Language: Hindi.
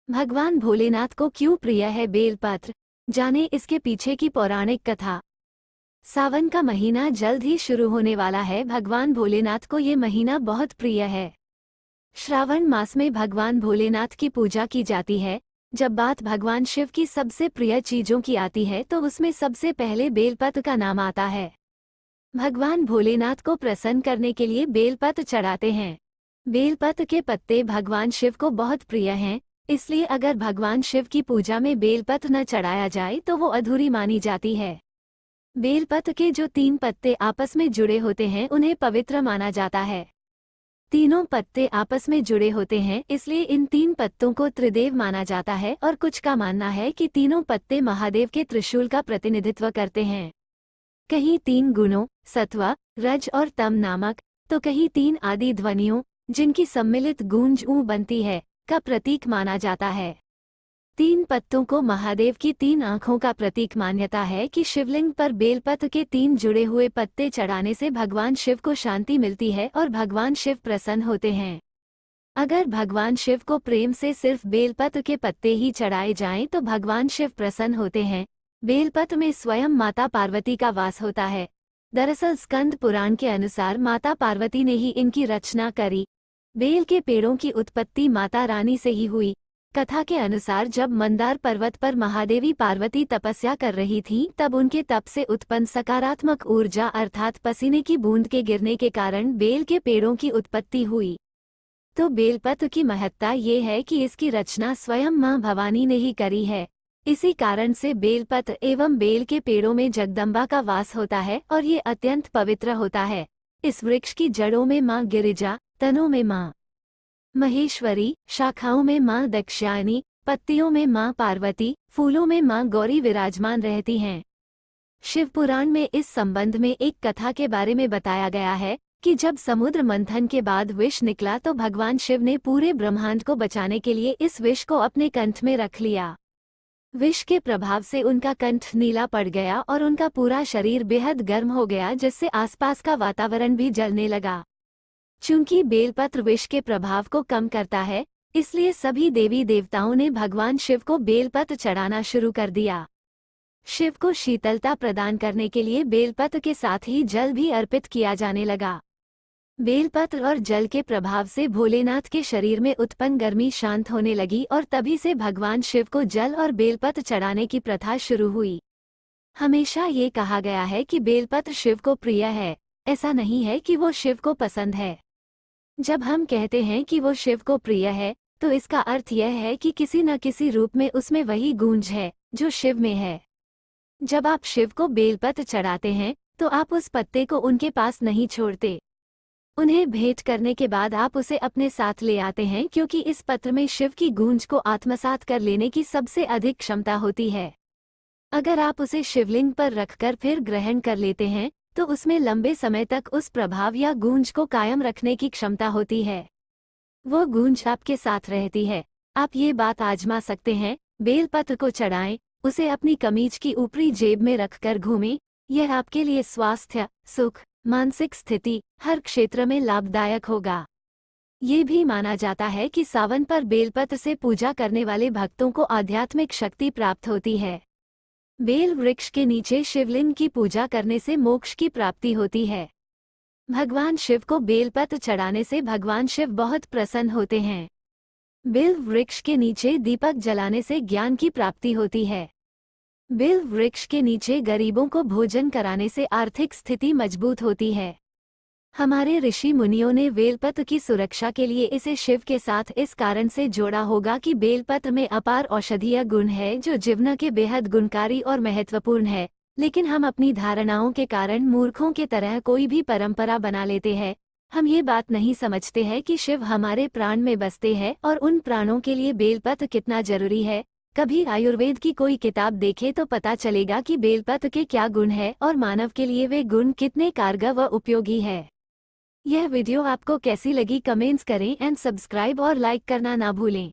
भगवान भोलेनाथ को क्यों प्रिय है बेलपत्र, जाने इसके पीछे की पौराणिक कथा। सावन का महीना जल्द ही शुरू होने वाला है। भगवान भोलेनाथ को ये महीना बहुत प्रिय है। श्रावण मास में भगवान भोलेनाथ की पूजा की जाती है। जब बात भगवान शिव की सबसे प्रिय चीजों की आती है तो उसमें सबसे पहले बेलपत्र का नाम आता है। भगवान भोलेनाथ को प्रसन्न करने के लिए बेलपत्र चढ़ाते हैं। बेलपत्र के पत्ते भगवान शिव को बहुत प्रिय हैं, इसलिए अगर भगवान शिव की पूजा में बेलपत्र न चढ़ाया जाए तो वो अधूरी मानी जाती है। बेलपत्र के जो 3 पत्ते आपस में जुड़े होते हैं उन्हें पवित्र माना जाता है। तीनों पत्ते आपस में जुड़े होते हैं, इसलिए इन 3 पत्तों को त्रिदेव माना जाता है और कुछ का मानना है कि तीनों पत्ते महादेव के त्रिशूल का प्रतिनिधित्व करते हैं। कहीं 3 गुणों सत्व, रज और तम नामक, तो कहीं 3 आदि ध्वनियों जिनकी सम्मिलित गूंज ऊ बनती है का प्रतीक माना जाता है। 3 पत्तों को महादेव की 3 आंखों का प्रतीक मान्यता है कि शिवलिंग पर बेलपत्र के 3 जुड़े हुए पत्ते चढ़ाने से भगवान शिव को शांति मिलती है और भगवान शिव प्रसन्न होते हैं। अगर भगवान शिव को प्रेम से सिर्फ बेलपत्र के पत्ते ही चढ़ाए जाएं तो भगवान शिव प्रसन्न होते हैं। बेलपत्र में स्वयं माता पार्वती का वास होता है। दरअसल स्कंद पुराण के अनुसार माता पार्वती ने ही इनकी रचना करी। बेल के पेड़ों की उत्पत्ति माता रानी से ही हुई। कथा के अनुसार जब मंदार पर्वत पर महादेवी पार्वती तपस्या कर रही थीं तब उनके तप से उत्पन्न सकारात्मक ऊर्जा अर्थात पसीने की बूंद के गिरने के कारण बेल के पेड़ों की उत्पत्ति हुई। तो बेलपत्र की महत्ता ये है कि इसकी रचना स्वयं मां भवानी ने ही करी है। इसी कारण से बेलपत्र एवं बेल के पेड़ों में जगदम्बा का वास होता है और ये अत्यंत पवित्र होता है। इस वृक्ष की जड़ों में मां गिरिजा, तनों में मां महेश्वरी, शाखाओं में मां दक्षायनी, पत्तियों में मां पार्वती, फूलों में मां गौरी विराजमान रहती हैं। शिव पुराण में इस संबंध में एक कथा के बारे में बताया गया है कि जब समुद्र मंथन के बाद विष निकला तो भगवान शिव ने पूरे ब्रह्मांड को बचाने के लिए इस विष को अपने कंठ में रख लिया। विष के प्रभाव से उनका कंठ नीला पड़ गया और उनका पूरा शरीर बेहद गर्म हो गया, जिससे आसपास का वातावरण भी जलने लगा। चूंकि बेलपत्र विष के प्रभाव को कम करता है, इसलिए सभी देवी देवताओं ने भगवान शिव को बेलपत्र चढ़ाना शुरू कर दिया। शिव को शीतलता प्रदान करने के लिए बेलपत्र के साथ ही जल भी अर्पित किया जाने लगा। बेलपत्र और जल के प्रभाव से भोलेनाथ के शरीर में उत्पन्न गर्मी शांत होने लगी और तभी से भगवान शिव को जल और बेलपत्र चढ़ाने की प्रथा शुरू हुई। हमेशा ये कहा गया है कि बेलपत्र शिव को प्रिय है, ऐसा नहीं है कि वो शिव को पसंद है। जब हम कहते हैं कि वो शिव को प्रिय है तो इसका अर्थ यह है कि किसी न किसी रूप में उसमें वही गूंज है जो शिव में है। जब आप शिव को बेलपत्र चढ़ाते हैं तो आप उस पत्ते को उनके पास नहीं छोड़ते। उन्हें भेंट करने के बाद आप उसे अपने साथ ले आते हैं, क्योंकि इस पत्र में शिव की गूंज को आत्मसात कर लेने की सबसे अधिक क्षमता होती है। अगर आप उसे शिवलिंग पर रखकर फिर ग्रहण कर लेते हैं तो उसमें लंबे समय तक उस प्रभाव या गूंज को कायम रखने की क्षमता होती है। वो गूंज आपके साथ रहती है। आप ये बात आजमा सकते हैं। बेलपत्र को चढ़ाएं, उसे अपनी कमीज की ऊपरी जेब में रखकर घूमें। यह आपके लिए स्वास्थ्य, सुख, मानसिक स्थिति हर क्षेत्र में लाभदायक होगा। ये भी माना जाता है कि सावन पर बेलपत्र से पूजा करने वाले भक्तों को आध्यात्मिक शक्ति प्राप्त होती है। बेल वृक्ष के नीचे शिवलिंग की पूजा करने से मोक्ष की प्राप्ति होती है। भगवान शिव को बेलपत्र चढ़ाने से भगवान शिव बहुत प्रसन्न होते हैं। बेल वृक्ष के नीचे दीपक जलाने से ज्ञान की प्राप्ति होती है। बेल वृक्ष के नीचे गरीबों को भोजन कराने से आर्थिक स्थिति मजबूत होती है। हमारे ऋषि मुनियों ने बेलपत्र की सुरक्षा के लिए इसे शिव के साथ इस कारण से जोड़ा होगा कि बेलपत्र में अपार औषधीय गुण है जो जीवन के बेहद गुणकारी और महत्वपूर्ण है। लेकिन हम अपनी धारणाओं के कारण मूर्खों के तरह कोई भी परंपरा बना लेते हैं। हम ये बात नहीं समझते हैं कि शिव हमारे प्राण में बसते हैं और उन प्राणों के लिए बेलपत्र कितना जरूरी है। कभी आयुर्वेद की कोई किताब देखें तो पता चलेगा कि बेलपत्र के क्या गुण है और मानव के लिए वे गुण कितने कारगर व उपयोगी है। यह वीडियो आपको कैसी लगी कमेंट्स करें एंड सब्सक्राइब और लाइक करना ना भूलें।